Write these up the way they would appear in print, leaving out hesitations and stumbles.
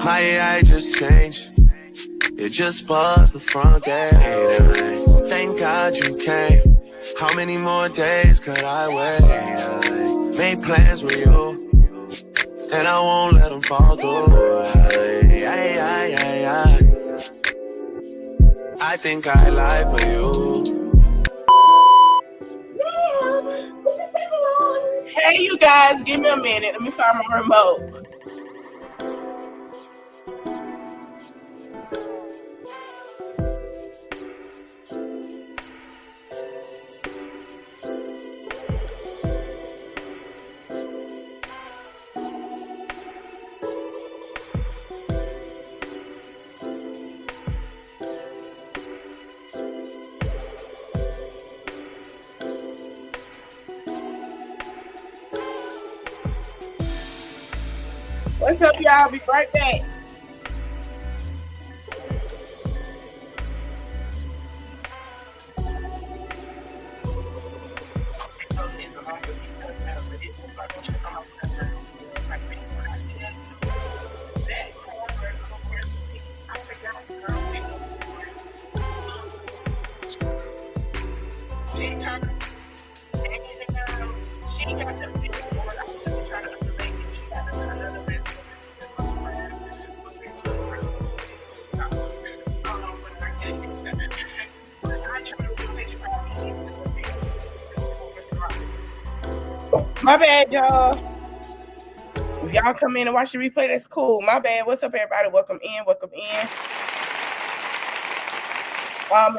My AI just changed. It just buzzed the front gate. Thank God you came. How many more days could I wait? I made plans with you, and I won't let them fall through. I think I lie for you. Hey, you guys, give me a minute. Let me find my remote. What's up, y'all? I'll be right back. My bad, y'all. If y'all come in and watch the replay, that's cool. My bad. What's up, everybody? Welcome in. Welcome in.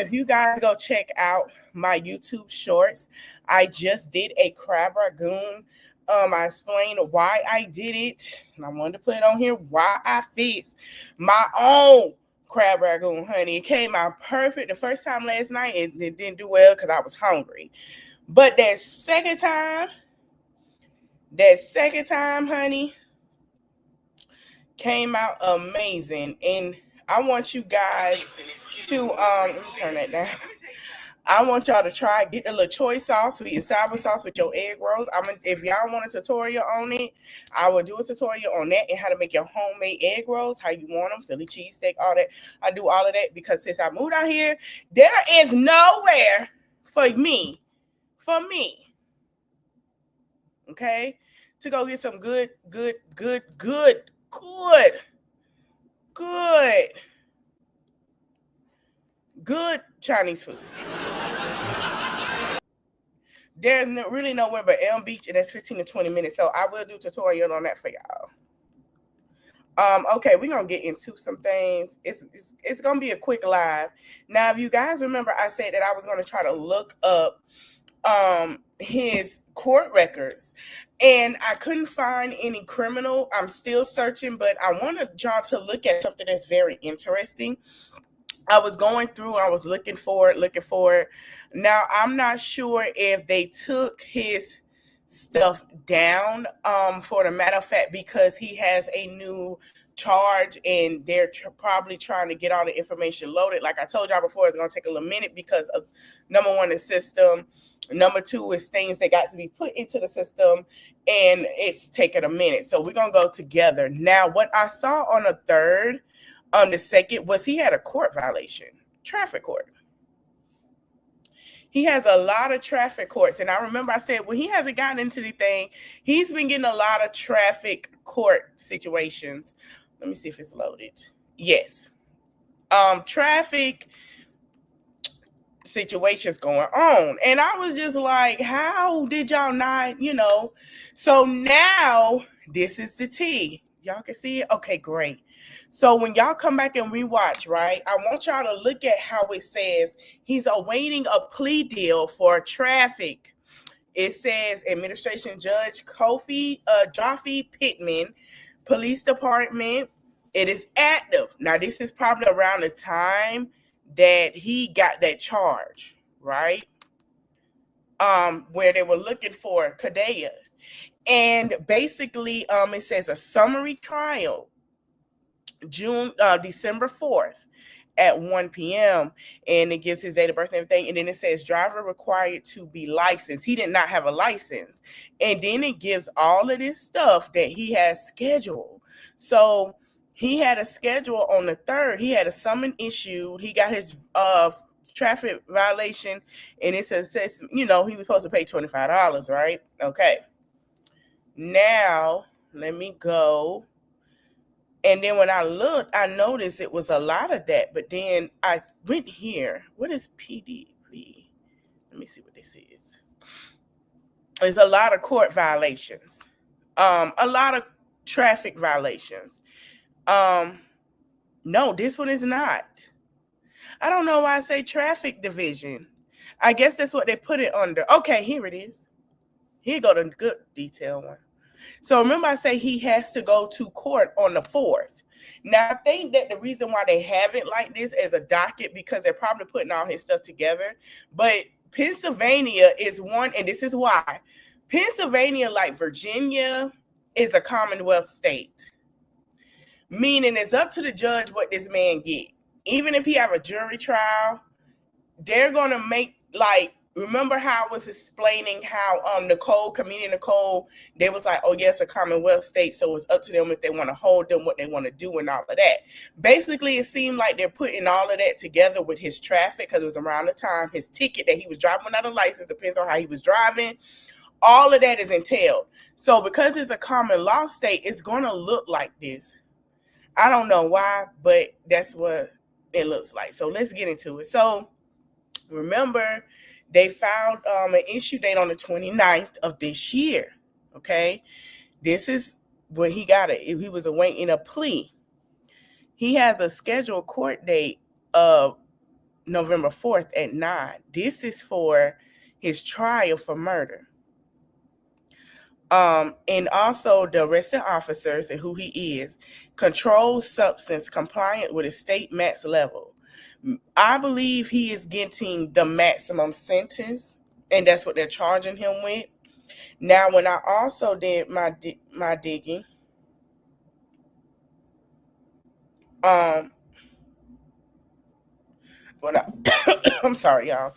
If you guys go check out my YouTube shorts, I just did a crab ragoon. I explained why I did it, and I wanted to put it on here why I fixed my own crab ragoon, honey. It came out perfect the first time last night, and it didn't do well because I was hungry. But that second time, honey, came out amazing. And I want you guys to let me turn that down. I want y'all to try, get the little choy sauce, sweet and sour sauce with your egg rolls. If y'all want a tutorial on it, I will do a tutorial on that and how to make your homemade egg rolls, how you want them, Philly cheesesteak, all that. I do all of that because since I moved out here, there is nowhere for me, okay, to go get some good Chinese food. There's really nowhere but Elm Beach, and that's 15 to 20 minutes. So I will do a tutorial on that for y'all. Okay, we're gonna get into some things. It's gonna be a quick live. Now, if you guys remember, I said that I was gonna try to look up his court records, and I couldn't find any criminal. I'm still searching, but I wanted y'all to look at something that's very interesting. I was going through, I was looking for it. Now, I'm not sure if they took his stuff down, for the matter of fact, because he has a new charge and they're probably trying to get all the information loaded. Like I told y'all before, it's going to take a little minute because of, number one, the system. Number two is things that got to be put into the system, and it's taking a minute. So we're going to go together. Now, what I saw on the second was he had a court violation, traffic court. He has a lot of traffic courts. And I remember I said, well, he hasn't gotten into anything. He's been getting a lot of traffic court situations. Let me see if it's loaded. Yes. Traffic situations going on. And I was just like, how did y'all not, So now this is the tea. Y'all can see it? Okay, great. So when y'all come back and rewatch, right, I want y'all to look at how it says he's awaiting a plea deal for traffic. It says Administration Judge Jaffe Pittman, Police Department. It is active. Now, this is probably around the time that he got that charge, right? Where they were looking for Kada. And basically, it says a summary trial, December 4th at 1 p.m. And it gives his date of birth and everything. And then it says driver required to be licensed. He did not have a license. And then it gives all of this stuff that he has scheduled. So He had a schedule on the 3rd. He had a summon issued. He got his traffic violation, and it says, he was supposed to pay $25, right? Okay. Now, let me go. And then when I looked, I noticed it was a lot of that. But then I went here. What is PDV? Let me see what this is. There's a lot of court violations. A lot of traffic violations. No, this one is not. I don't know why I say traffic division. I guess that's what they put it under. Okay, here it is. Here go the good detail one. So remember I say he has to go to court on the 4th. Now, I think that the reason why they have it like this as a docket, because they're probably putting all his stuff together. But Pennsylvania is one, and this is why. Pennsylvania, like Virginia, is a Commonwealth state. Meaning it's up to the judge what this man get. Even if he have a jury trial, they're going to make, like, remember how I was explaining how Comedian Nicole, they was like, oh, yes, a Commonwealth state, so it's up to them if they want to hold them, what they want to do, and all of that. Basically, it seemed like they're putting all of that together with his traffic, because it was around the time his ticket that he was driving without a license, depends on how he was driving. All of that is entailed. So because it's a common law state, it's going to look like this. I don't know why, but that's what it looks like. So let's get into it. So remember, they filed an issue date on the 29th of this year. Okay. This is when he got it. He was awaiting a plea. He has a scheduled court date of November 4th at 9. This is for his trial for murder. And also the arresting officers and who he is, controlled substance compliant with a state max level. I believe he is getting the maximum sentence, and that's what they're charging him with. Now, when I also did my digging, I'm sorry, y'all.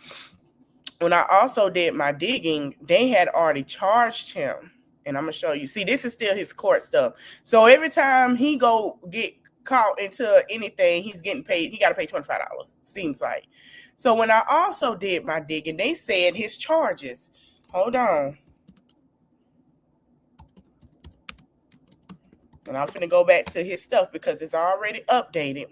When I also did my digging, they had already charged him. And I'm going to show you. See, this is still his court stuff. So every time he go get caught into anything, he's getting paid. He got to pay $25, seems like. So when I also did my digging, they said his charges. Hold on. And I'm going to go back to his stuff because it's already updated.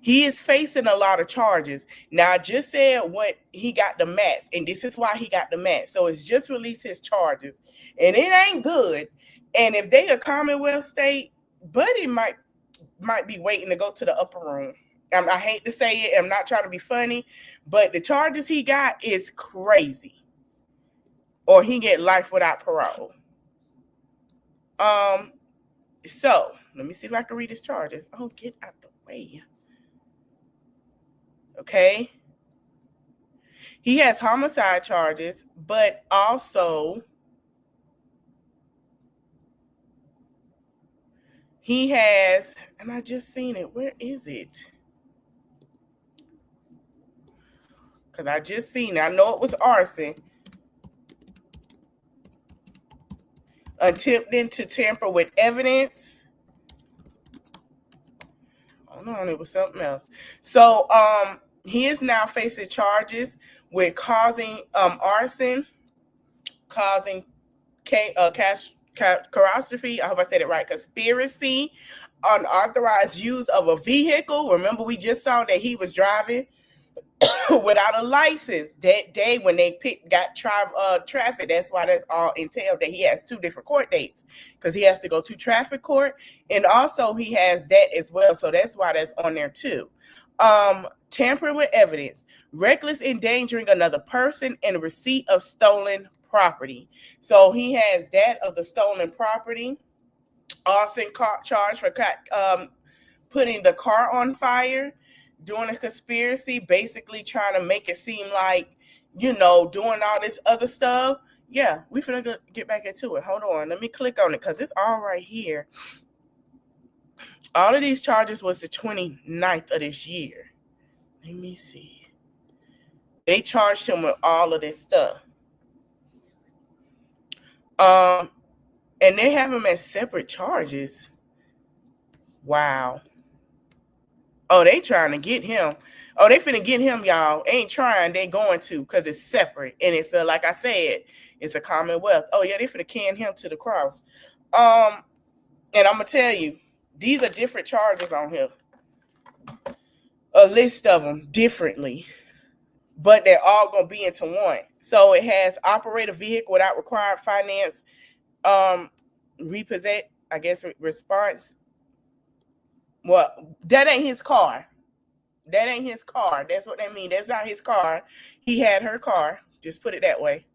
He is facing a lot of charges. Now, I just said what he got the max, and this is why he got the max. So it's just released his charges. And it ain't good. And if they a Commonwealth state, Buddy might be waiting to go to the upper room. I hate to say it. I'm not trying to be funny, but the charges he got is crazy. Or he get life without parole. So let me see if I can read his charges. Oh, get out the way. Okay. He has homicide charges, but also he has, and I just seen it. Where is it? Because I just seen it. I know it was arson. Attempting to tamper with evidence. Hold on, it was something else. So he is now facing charges with causing arson, causing catastrophe, I hope I said it right, conspiracy, unauthorized use of a vehicle. Remember, we just saw that he was driving without a license that day when they got traffic. That's why that's all entailed, that he has 2 different court dates, because he has to go to traffic court, and also he has that as well. So that's why that's on there too. Tampering with evidence, reckless endangering another person, and receipt of stolen property. So he has that of the stolen property. Arson charge for putting the car on fire, doing a conspiracy, basically trying to make it seem like, doing all this other stuff. Yeah, we finna get back into it. Hold on. Let me click on it because it's all right here. All of these charges was the 29th of this year. Let me see. They charged him with all of this stuff. And they have him as separate charges. Wow. Oh, they trying to get him. Oh, they finna get him, y'all. Ain't trying, they going to, because it's separate. And it's like I said, it's a commonwealth. Oh, yeah, they finna can him to the cross. And I'm gonna tell you, these are different charges on here. A list of them differently, but they're all gonna be into one. So it has operate a vehicle without required finance, repossess, I guess, response. Well, that ain't his car. That ain't his car. That's what that means. That's not his car. He had her car. Just put it that way.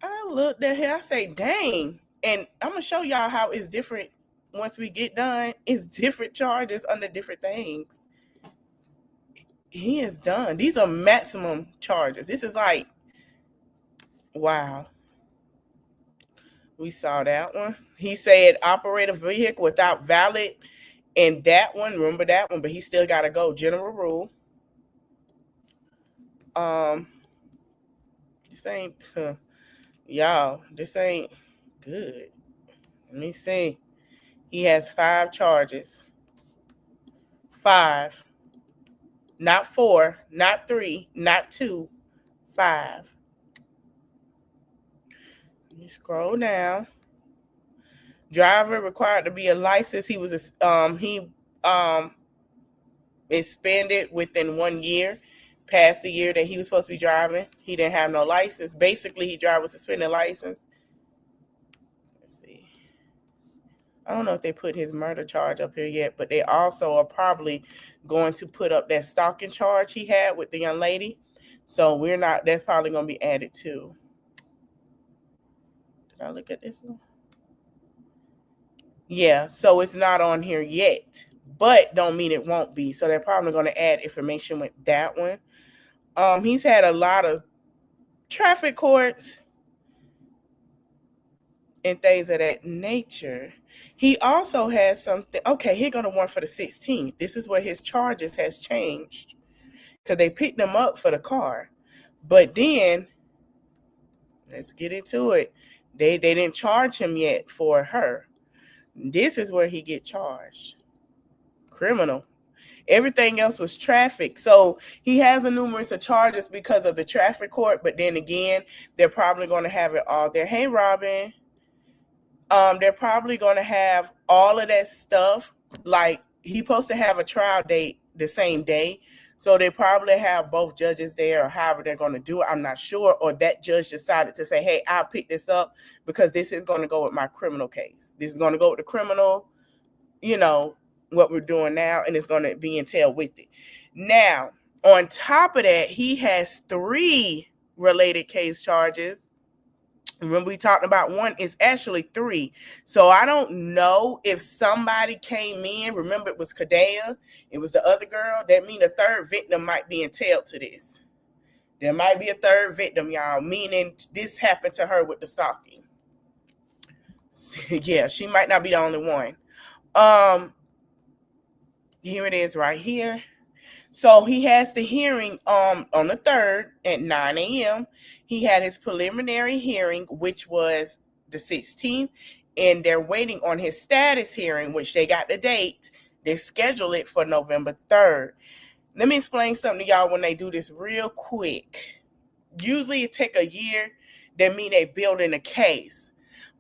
I looked at her. I say, dang. And I'm going to show y'all how it's different once we get done. It's different charges under different things. He is done. These are maximum charges. This is like, wow. We saw that one. He said operate a vehicle without valid. And that one, remember that one, but he still got to go. General rule. This ain't, y'all, this ain't good. Let me see. He has 5 charges. 5. Not 4, not 3, not 2, 5. Let me scroll down. Driver required to be a license. He was suspended within 1 year, past the year that he was supposed to be driving. He didn't have no license. Basically, he drive with suspended license. Let's see. I don't know if they put his murder charge up here yet, but they also are probably going to put up that stalking charge he had with the young lady. So that's probably going to be added too. Did I look at this one? Yeah, so it's not on here yet, but don't mean it won't be. So they're probably going to add information with that one. He's had a lot of traffic courts and things of that nature. He also has something. Okay, here go the one for the 16th. This is where his charges has changed because they picked him up for the car. But then, let's get into it. They didn't charge him yet for her. This is where he get charged. Criminal. Everything else was traffic. So he has a numerous of charges because of the traffic court. But then again, they're probably going to have it all there. Hey, Robin. They're probably going to have all of that stuff. Like, he's supposed to have a trial date the same day. So they probably have both judges there or however they're going to do it. I'm not sure. Or that judge decided to say, hey, I'll pick this up because this is going to go with my criminal case. This is going to go with the criminal, what we're doing now, and it's going to be entailed with it. Now, on top of that, he has 3 related case charges. Remember, we talked about one, it's actually 3. So I don't know if somebody came in. Remember, it was Kada. It was the other girl. That means a third victim might be entailed to this. There might be a third victim, y'all, meaning this happened to her with the stalking. Yeah, she might not be the only one. Here it is right here. So he has the hearing on the 3rd at 9 a.m. He had his preliminary hearing, which was the 16th, and they're waiting on his status hearing, which they got the date. They schedule it for November 3rd. Let me explain something to y'all when they do this real quick. Usually it take a year. That mean they building a case.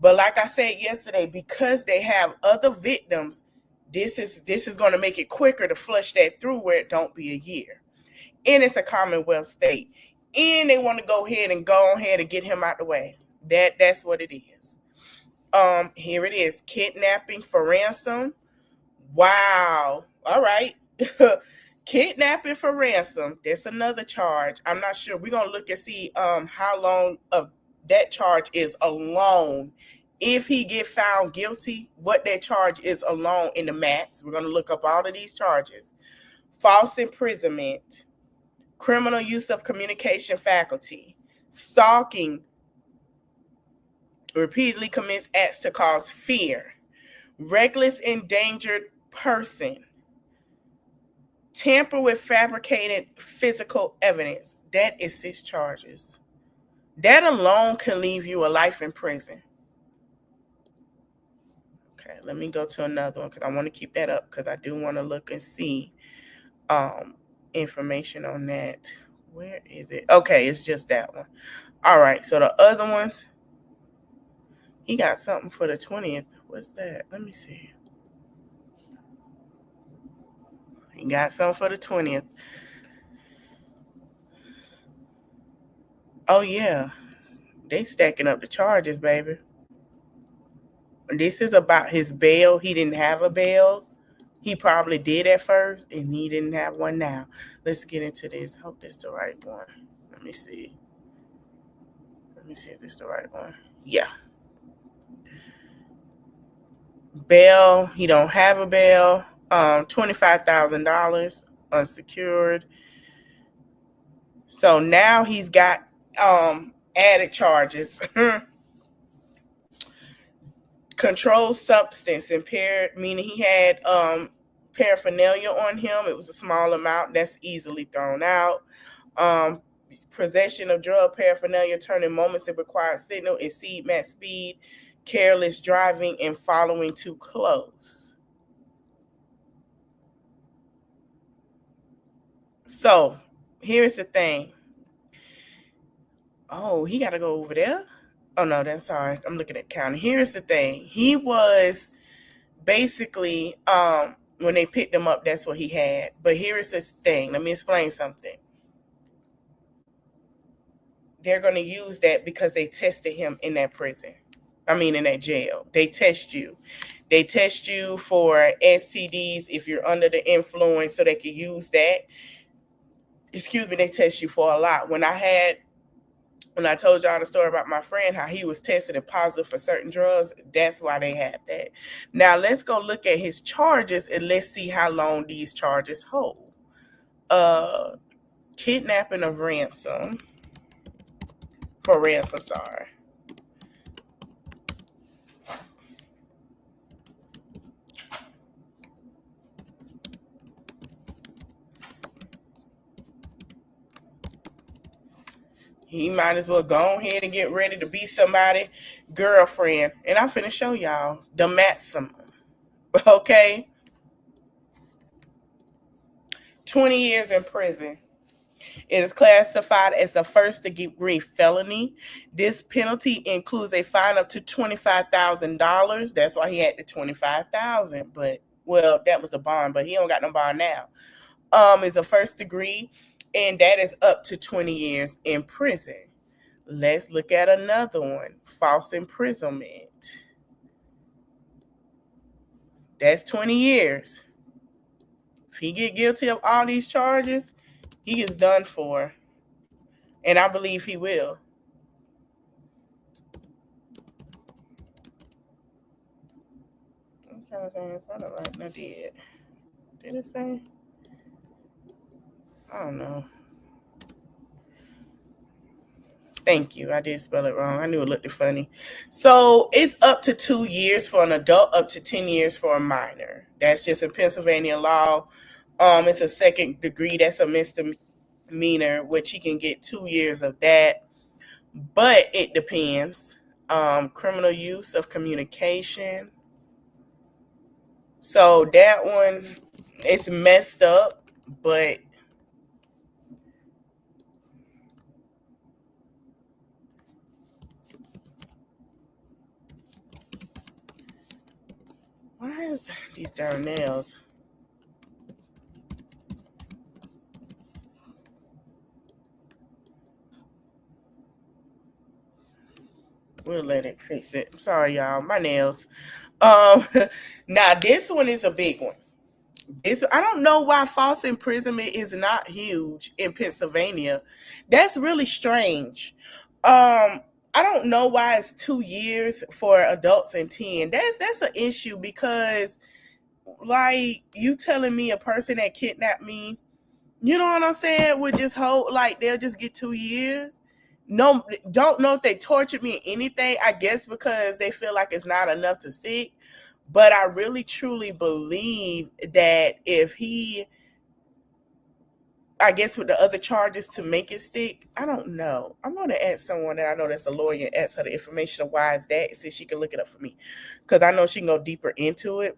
But like I said yesterday, because they have other victims, this is going to make it quicker to flush that through where it don't be a year. And it's a Commonwealth state. And they want to go ahead and get him out the way. That's what it is. Here it is. Kidnapping for ransom. Wow. All right. Kidnapping for ransom. That's another charge. I'm not sure. We're going to look and see how long of that charge is alone. If he get found guilty, what that charge is alone in the max. We're going to look up all of these charges. False imprisonment, criminal use of communication faculty, stalking, repeatedly commits acts to cause fear, reckless endangered person, tamper with fabricated physical evidence. That is 6 charges. That alone can leave you a life in prison. Okay, let me go to another one because I want to keep that up because I do want to look and see information on that. Where is it? Okay, it's just that one. All right, so the other ones, he got something for the 20th. What's that? Let me see. He got something for the 20th. Oh, yeah. They stacking up the charges, baby. This is about his bail. He didn't have a bail. He probably did at first, and he didn't have one now. Let's get into this. Hope this is the right one. Let me see. Let me see if this is the right one. Yeah. Bail. He don't have a bail. $25,000 unsecured. So now he's got added charges. Controlled substance impaired, meaning he had paraphernalia on him. It was a small amount that's easily thrown out. Possession of drug paraphernalia turning moments that require signal, exceed max speed, careless driving, and following too close. So here's the thing. Oh, he got to go over there? Oh, no, that's all right. I'm looking at county. Here's the thing. He was basically, when they picked him up, that's what he had. But here's this thing. Let me explain something. They're going to use that because they tested him in that prison. I mean, in that jail. They test you. They test you for STDs if you're under the influence, so they can use that. Excuse me, they test you for a lot. When I told y'all the story about my friend, how he was tested and positive for certain drugs, that's why they had that. Now, let's go look at his charges and let's see how long these charges hold. Kidnapping of ransom. For ransom, sorry. He might as well go ahead and get ready to be somebody's girlfriend. And I'm finna show y'all the maximum. Okay? 20 years in prison. It is classified as a first-degree felony. This penalty includes a fine up to $25,000. That's why he had the $25,000. But, well, that was the bond, but he don't got no bond now. It's a first degree, and that is up to 20 years in prison. Let's look at another one. False imprisonment. That's 20 years. If he get guilty of all these charges, he is done for. And I believe he will. I'm trying to say it's not right. I did. Did it say? I don't know. Thank you. I did spell it wrong. I knew it looked funny. So it's up to 2 years for an adult, up to 10 years for a minor. That's just in Pennsylvania law. It's a second degree. That's a misdemeanor, which he can get 2 years of that. But it depends. Criminal use of communication. So that one, it's messed up, but why is these darn nails? We'll let it fix it. I'm sorry, y'all. My nails. Now this one is a big one. I don't know why false imprisonment is not huge in Pennsylvania. That's really strange. I don't know why it's 2 years for adults and 10. That's an issue because, like, you telling me a person that kidnapped me, you know what I'm saying, would just hold, like, they'll just get 2 years. No, don't know if they tortured me or anything. I guess because they feel like it's not enough to stick. But I really truly believe that I guess with the other charges to make it stick. I don't know. I'm going to ask someone that I know that's a lawyer and ask her the information of why is that, see if she can look it up for me, because I know she can go deeper into it.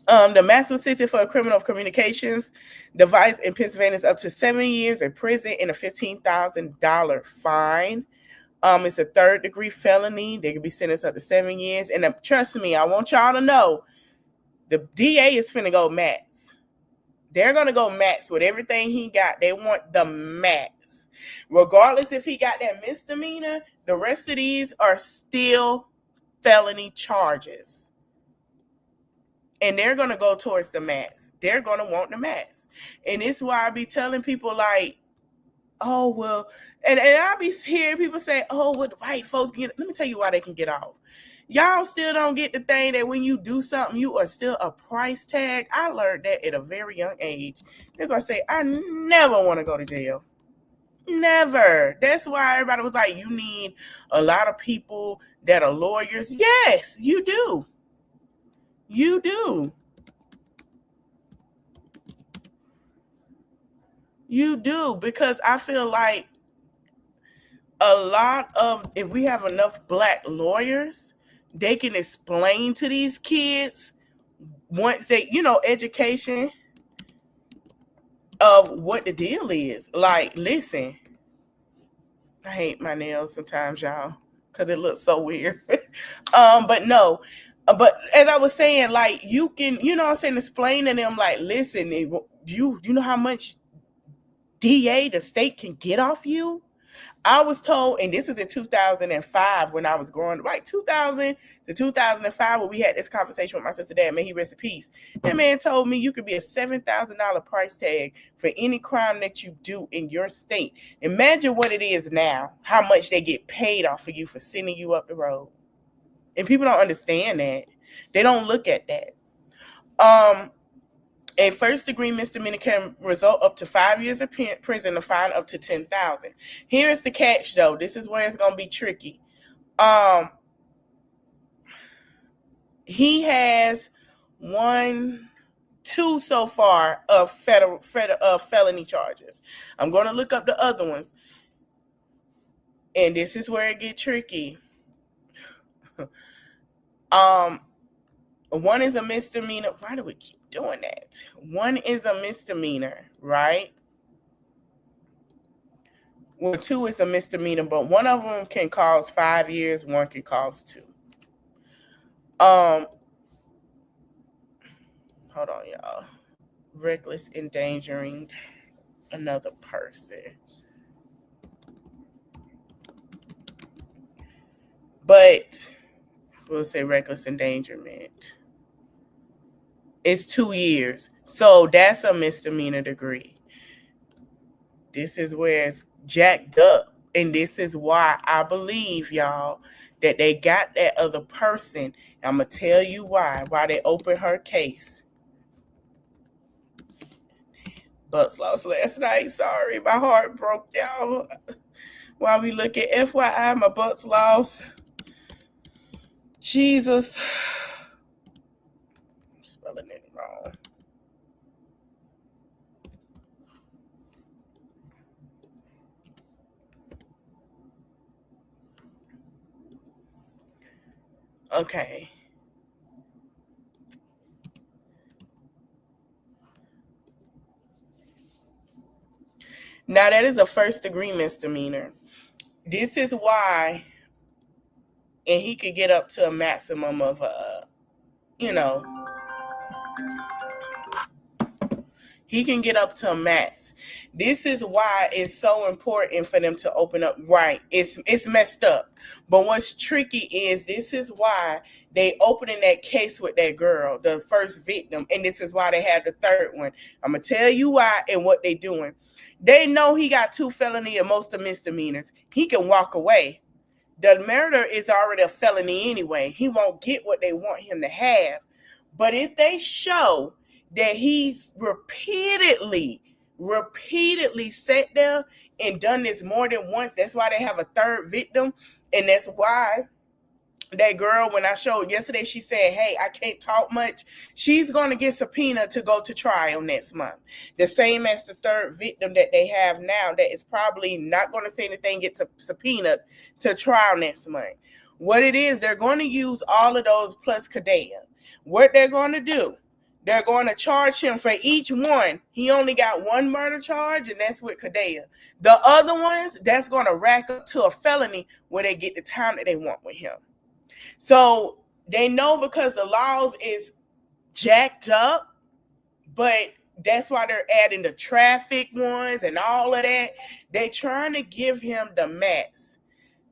The maximum sentence for a criminal of communications device in Pennsylvania is up to 7 years in prison and a $15,000 fine. It's a third-degree felony. They could be sentenced up to 7 years. And trust me, I want y'all to know, the DA is finna go max. They're gonna go max with everything he got. They want the max. Regardless if he got that misdemeanor, the rest of these are still felony charges. And they're going to go towards the max. They're going to want the max. And it's why I be telling people like, oh, well, and I be hearing people say, oh, well, the white folks get, let me tell you why they can get off. Y'all still don't get the thing that when you do something, you are still a price tag. I learned that at a very young age. That's why I say I never want to go to jail. Never. That's why everybody was like, you need a lot of people that are lawyers. Yes, you do. You do. You do, because I feel like a lot of, if we have enough black lawyers, they can explain to these kids once they, education of what the deal is. Like, listen, I hate my nails sometimes, y'all, because it looks so weird. But no. But as I was saying, like, you can, explain to them, like, listen, you know how much DA the state can get off you? I was told, and this was in 2005 when I was growing, right, 2000 to 2005, when we had this conversation with my sister dad, may he rest in peace. That man told me you could be a $7,000 price tag for any crime that you do in your state. Imagine what it is now, how much they get paid off of you for sending you up the road. And people don't understand that. They don't look at that. A first-degree misdemeanor can result up to 5 years of prison, a fine up to $10,000. Here's the catch, though. This is where it's gonna be tricky. He has 2 so far of felony charges. I'm gonna look up the other ones, and this is where it gets tricky. One is a misdemeanor. Why do we keep doing that? One is a misdemeanor, right? Well, 2 is a misdemeanor, but one of them can cause 5 years, one can cause 2. Hold on, y'all. Reckless endangering another person. But we'll say reckless endangerment. It's 2 years. So that's a misdemeanor degree. This is where it's jacked up. And this is why I believe, y'all, that they got that other person. I'm going to tell you why they opened her case. Butts lost last night. Sorry, my heart broke, y'all. While we look at FYI, my butts lost. Jesus. I'm spelling it wrong. Okay. Now that is a first-degree misdemeanor. This is why, and he could get up to a maximum of, he can get up to a max. This is why it's so important for them to open up. Right. It's messed up. But what's tricky is this is why they opening that case with that girl, the first victim. And this is why they have the third one. I'm going to tell you why and what they doing. They know he got 2 felony and most of misdemeanors. He can walk away. The murder is already a felony anyway. He won't get what they want him to have. But if they show that he's repeatedly sat there and done this more than once, that's why they have a third victim. And that's why that girl, when I showed yesterday, she said, hey, I can't talk much. She's going to get subpoenaed to go to trial next month. The same as the third victim that they have now that is probably not going to say anything, get subpoenaed to trial next month. What it is, they're going to use all of those plus Kada. What they're going to do, they're going to charge him for each one. He only got one murder charge, and that's with Kada. The other ones, that's going to rack up to a felony where they get the time that they want with him. So they know because the laws is jacked up, but that's why they're adding the traffic ones and all of that. They trying to give him the max.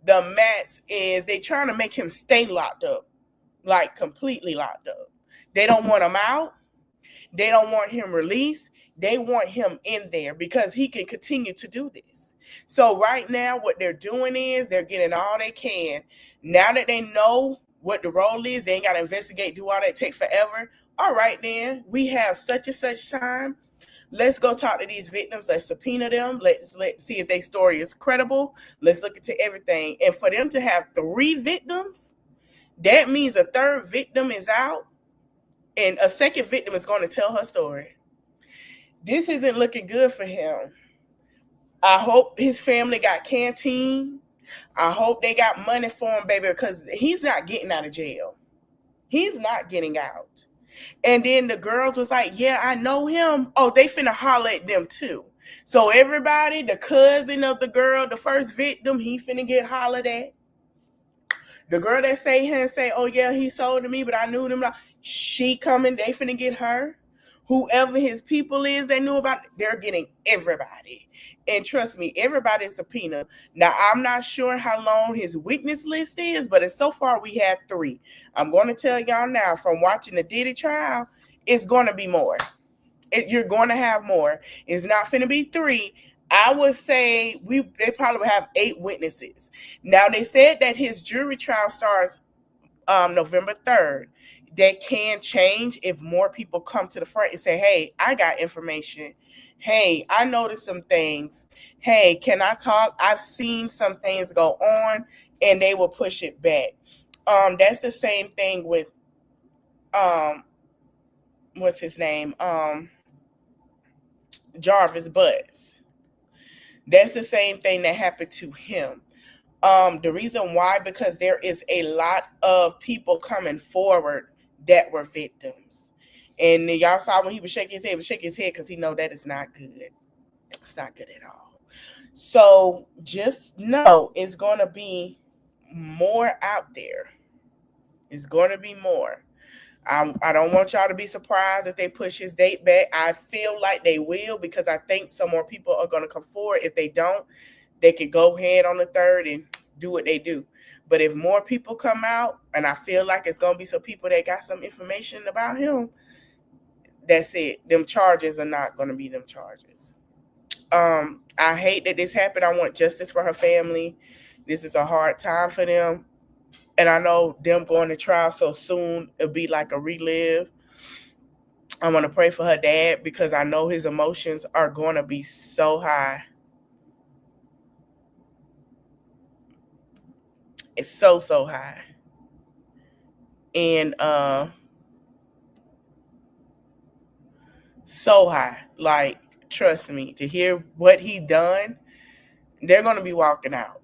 The max is they trying to make him stay locked up, like completely locked up. They don't want him out. They don't want him released. They want him in there because he can continue to do this. So right now, what they're doing is they're getting all they can. Now that they know what the role is, they ain't got to investigate, do all that, take forever. All right, then, we have such and such time. Let's go talk to these victims. Let's subpoena them. Let's see if their story is credible. Let's look into everything. And for them to have 3 victims, that means a third victim is out and a second victim is going to tell her story. This isn't looking good for him. I hope his family got canteen. I hope they got money for him, baby, because he's not getting out of jail. He's not getting out. And then the girls was like, yeah, I know him. Oh, they finna holler at them too. So everybody, the cousin of the girl, the first victim, he finna get hollered at. The girl that say here and say, oh yeah, he sold to me, but I knew them. She coming, they finna get her. Whoever his people is they knew about it, they're getting everybody. And trust me, everybody's subpoena. Now, I'm not sure how long his witness list is, but so far we have 3. I'm going to tell y'all now, from watching the Diddy trial, it's going to be more. You're going to have more. It's not finna be 3. I would say they probably will have 8 witnesses. Now, they said that his jury trial starts November 3rd. That can change if more people come to the front and say, hey, I got information. Hey, I noticed some things. Hey, can I talk? I've seen some things go on, and they will push it back. That's the same thing with what's his name? Jarvis Butts. That's the same thing that happened to him. The reason why, because there is a lot of people coming forward that were victims. And y'all saw when he was shaking his head because he know that is not good. It's not good at all. So just know it's going to be more out there. It's going to be more. I don't want y'all to be surprised if they push his date back. I feel like they will because I think some more people are going to come forward. If they don't, they could go ahead on the 3rd and do what they do. But if more people come out, and I feel like it's going to be some people that got some information about him, that's it. Them charges are not going to be them charges. I hate that this happened. I want justice for her family. This is a hard time for them. And I know them going to trial so soon, it'll be like a relive. I'm going to pray for her dad because I know his emotions are going to be so high. It's so high. And so high. Like, trust me, to hear what he done, they're going to be walking out.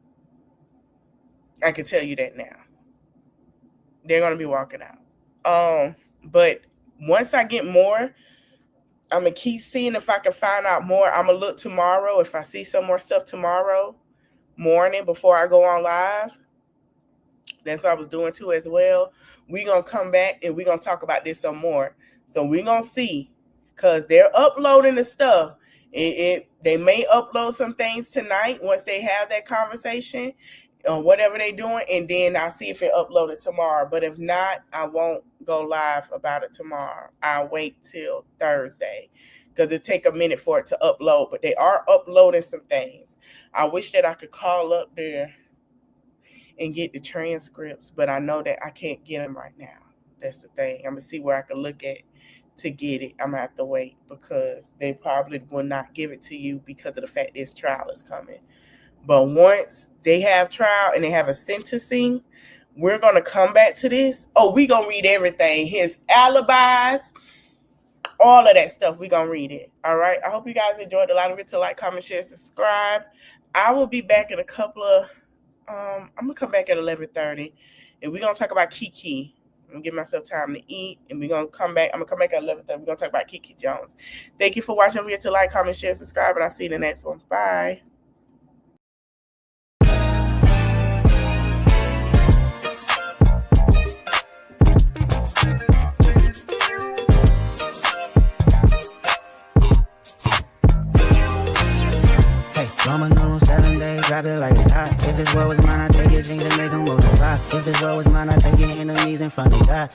I can tell you that now. They're going to be walking out. But once I get more, I'm going to keep seeing if I can find out more. I'm going to look tomorrow. If I see some more stuff tomorrow morning before I go on live, that's what I was doing too as well. We're going to come back and we're going to talk about this some more. So we're going to see, because they're uploading the stuff. They may upload some things tonight once they have that conversation or whatever they're doing, and then I'll see if it uploaded tomorrow. But if not, I won't go live about it tomorrow. I'll wait till Thursday because it take a minute for it to upload. But they are uploading some things. I wish that I could call up there and get the transcripts, but I know that I can't get them right now. That's the thing. I'm going to see where I can look at to get it. I'm going to have to wait because they probably will not give it to you because of the fact this trial is coming. But once they have trial and they have a sentencing, We're going to come back to this. Oh, we going to read everything. His alibis, all of that stuff. We're going to read it. All right. I hope you guys enjoyed the lottery. To like, comment, share, subscribe. I will be back in a couple of, I'm going to come back at 11:30. And we're going to talk about Kiki. I'm going to give myself time to eat. And we're going to come back. I'm going to come back at 11:30. We're going to talk about Kiki Jones. Thank you for watching. Don't forget to like, comment, share, subscribe. And I'll see you in the next one. Bye. Roman numeral 7 days, drop it like it's hot. If this world was mine, I'd take it, things and make them multiply. If this world was mine, I'd take your enemies in front of God.